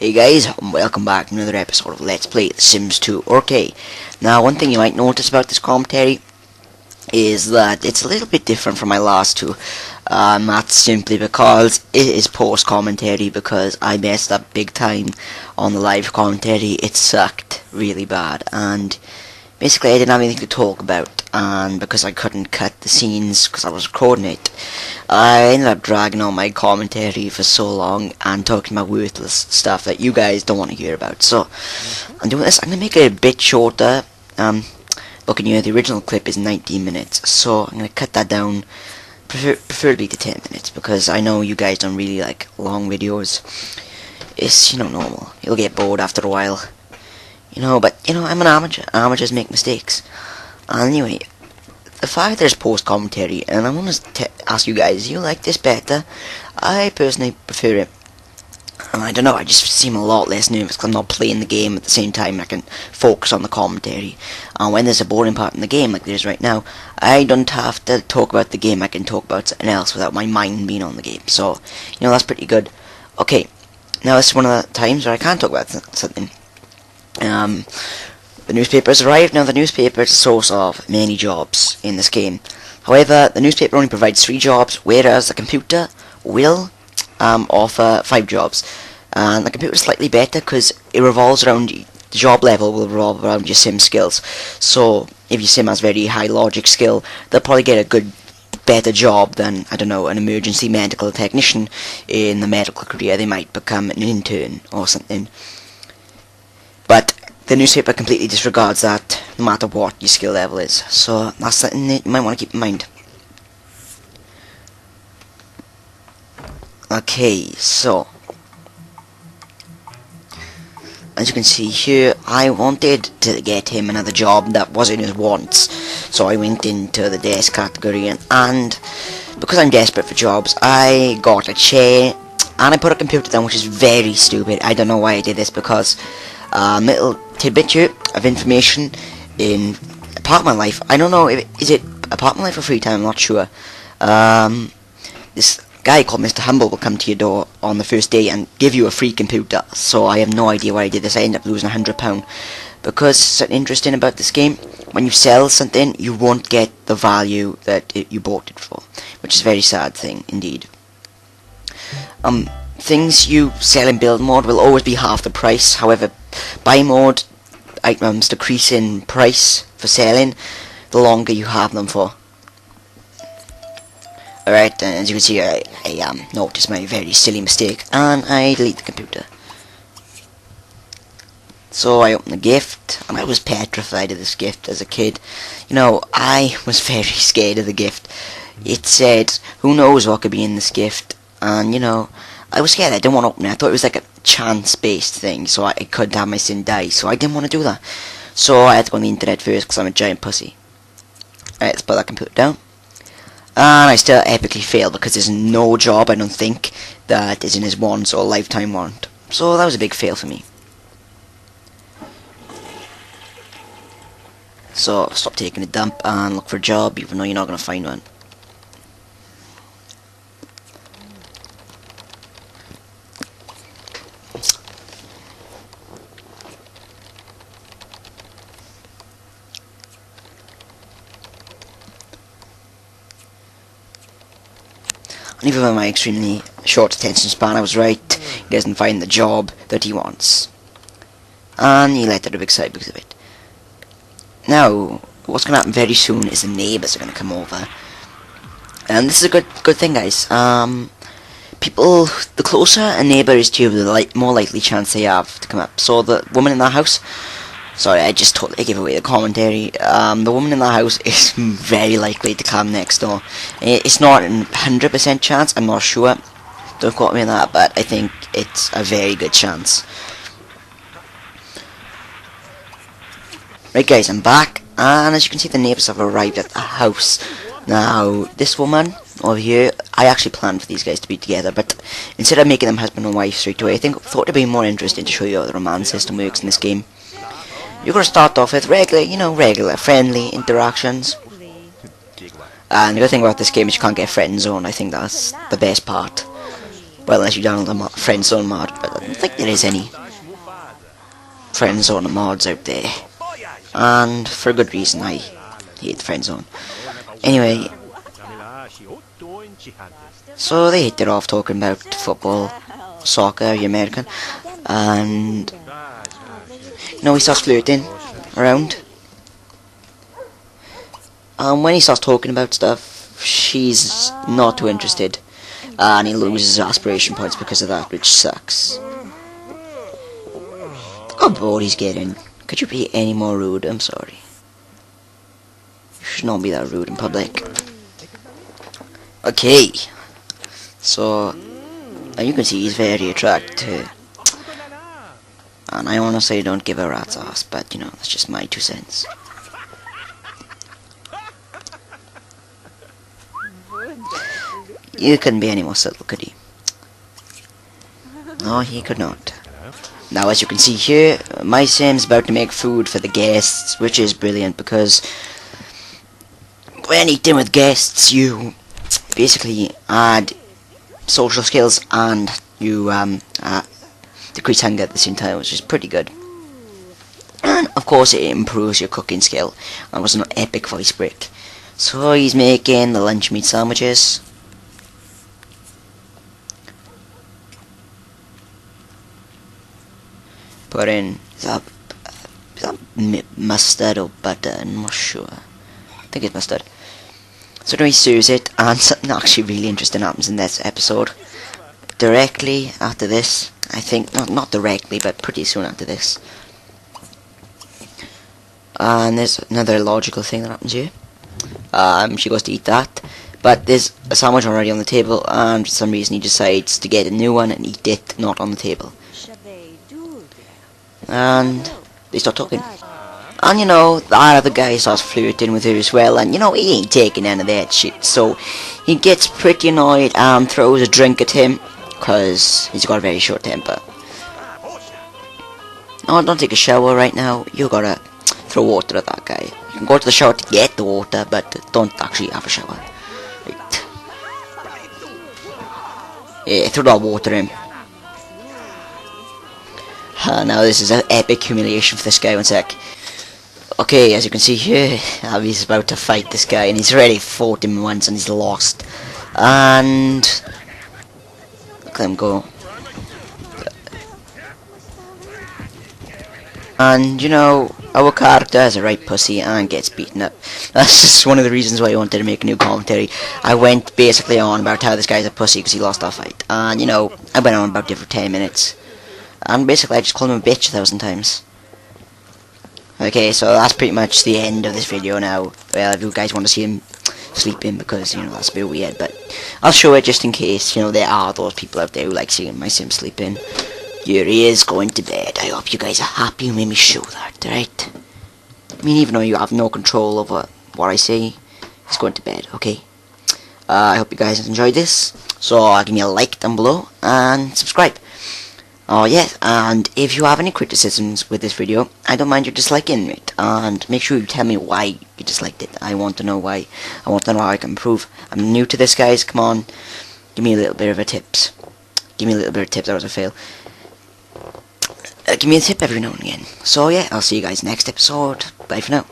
Hey guys, and welcome back to another episode of Let's Play The Sims 2. Okay, now one thing you might notice about this commentary is that it's a little bit different from my last two. That's simply because it is post-commentary, because I messed up big time on the live commentary. It sucked really bad, and basically I didn't have anything to talk about, and because I couldn't cut the scenes because I was recording it, I ended up dragging on my commentary for so long and talking about worthless stuff that you guys don't want to hear about. So I'm doing this. I'm going to make it a bit shorter. Looking here, the original clip is 19 minutes, so I'm going to cut that down, preferably to 10 minutes, because I know you guys don't really like long videos. It's, normal. You'll get bored after a while. But I'm an amateur. Amateurs make mistakes. Anyway, the fact there's post-commentary, and I want to ask you guys, do you like this better? I personally prefer it. And I don't know, I just seem a lot less nervous because I'm not playing the game at the same time. I can focus on the commentary. And when there's a boring part in the game, like there is right now, I don't have to talk about the game. I can talk about something else without my mind being on the game. So, that's pretty good. Okay, now this is one of the times where I can talk about something. The newspaper has arrived. Now the newspaper is the source of many jobs in this game. However, the newspaper only provides 3 jobs, whereas the computer will offer 5 jobs. And the computer is slightly better because it revolves around, the job level will revolve around your sim skills. So if your sim has very high logic skill, they'll probably get a better job than, I don't know, an emergency medical technician in the medical career. They might become an intern or something. But the newspaper completely disregards that, no matter what your skill level is. So that's something that you might want to keep in mind. Okay, so as you can see here, I wanted to get him another job that wasn't his wants. So I went into the desk category, and because I'm desperate for jobs, I got a chair and I put a computer down, which is very stupid. I don't know why I did this, because little tidbit here of information in a part of my life. I don't know, is it a part of my life or free time, I'm not sure. This guy called Mr. Humble will come to your door on the first day and give you a free computer. So I have no idea why I did this. I ended up losing £100. Because something interesting about this game, when you sell something, you won't get the value that you bought it for, which is a very sad thing indeed. Things you sell in build mode will always be half the price. However, buy mode items decrease in price for selling the longer you have them for. Alright, and as you can see, I noticed my very silly mistake, and I delete the computer. So I opened the gift, and I was petrified of this gift as a kid. I was very scared of the gift. It said, who knows what could be in this gift, and I was scared. I didn't want to open it. I thought it was like a chance-based thing, so I could have my sim die, so I didn't want to do that. So I had to go on the internet first, because I'm a giant pussy. Alright, let's put that computer down. And I still epically failed, because there's no job, I don't think, that is in his wants or lifetime want. So that was a big fail for me. So stop taking a dump and look for a job, even though you're not going to find one. And even with my extremely short attention span, I was right. He doesn't find the job that he wants. And he let out a big sigh because of it. Now, what's going to happen very soon is the neighbours are going to come over. And this is a good thing, guys. People, the closer a neighbour is to you, the more likely chance they have to come up. So the woman in that house... Sorry, I just totally gave away the commentary. The woman in the house is very likely to come next door. It's not a 100% chance, I'm not sure. Don't quote me on that, but I think it's a very good chance. Right guys, I'm back, and as you can see, the neighbours have arrived at the house. Now, this woman over here, I actually planned for these guys to be together, but instead of making them husband and wife straight away, I thought it'd be more interesting to show you how the romance system works in this game. You're going to start off with regular friendly interactions. And the good thing about this game is you can't get friend zone. I think that's the best part. Well, unless you download the friend zone mod, but I don't think there is any friend zone mods out there. And for a good reason, I hate the friend zone. Anyway, so they hit it off talking about football, soccer, the American, and he starts flirting around. And when he starts talking about stuff, she's not too interested, and he loses aspiration points because of that, which sucks. Look how bored he's getting. Could you be any more rude? I'm sorry. You should not be that rude in public. Okay. So, you can see he's very attracted. And I honestly don't give a rat's ass, but that's just my 2 cents. You couldn't be any more subtle, could he? No, he could not. Now, as you can see here, my Sim's about to make food for the guests, which is brilliant because when eating with guests, you basically add social skills and you decrease hunger at the same time, which is pretty good. And of course, it improves your cooking skill. That was an epic voice break. So he's making the lunch meat sandwiches. Put in is that mustard or butter? I'm not sure. I think it's mustard. So then he serves it, and something actually really interesting happens in this episode. Directly after this, I think, not directly, but pretty soon after this. And there's another logical thing that happens here. She goes to eat that, but there's a sandwich already on the table, and for some reason he decides to get a new one and eat it not on the table. And they start talking. And that other guy starts flirting with her as well, and he ain't taking any of that shit, so he gets pretty annoyed and throws a drink at him, because he's got a very short temper. No, don't take a shower right now, you gotta throw water at that guy. You can go to the shower to get the water, but don't actually have a shower. Right. Yeah, throw that water in. Now this is an epic humiliation for this guy, one sec. Okay, as you can see here, Abby's about to fight this guy, and he's already fought him once and he's lost. And look at him go. And our character has a right pussy and gets beaten up. That's just one of the reasons why I wanted to make a new commentary. I went basically on about how this guy's a pussy because he lost our fight. And I went on about it for 10 minutes. And basically I just called him a bitch 1,000 times. Okay, so that's pretty much the end of this video now. Well, if you guys want to see him sleeping, because, that's a bit weird, but I'll show it just in case, there are those people out there who like seeing my sim sleeping. Here he is going to bed. I hope you guys are happy and made me show that, right? I mean, even though you have no control over what I say, he's going to bed, okay? I hope you guys enjoyed this, so give me a like down below, and subscribe. Oh yes, and if you have any criticisms with this video, I don't mind you disliking it, and make sure you tell me why you disliked it. I want to know why. I want to know how I can improve. I'm new to this, guys. Come on, give me a little bit of a tips. Give me a little bit of tips. That was a fail. Give me a tip every now and again. So yeah, I'll see you guys next episode. Bye for now.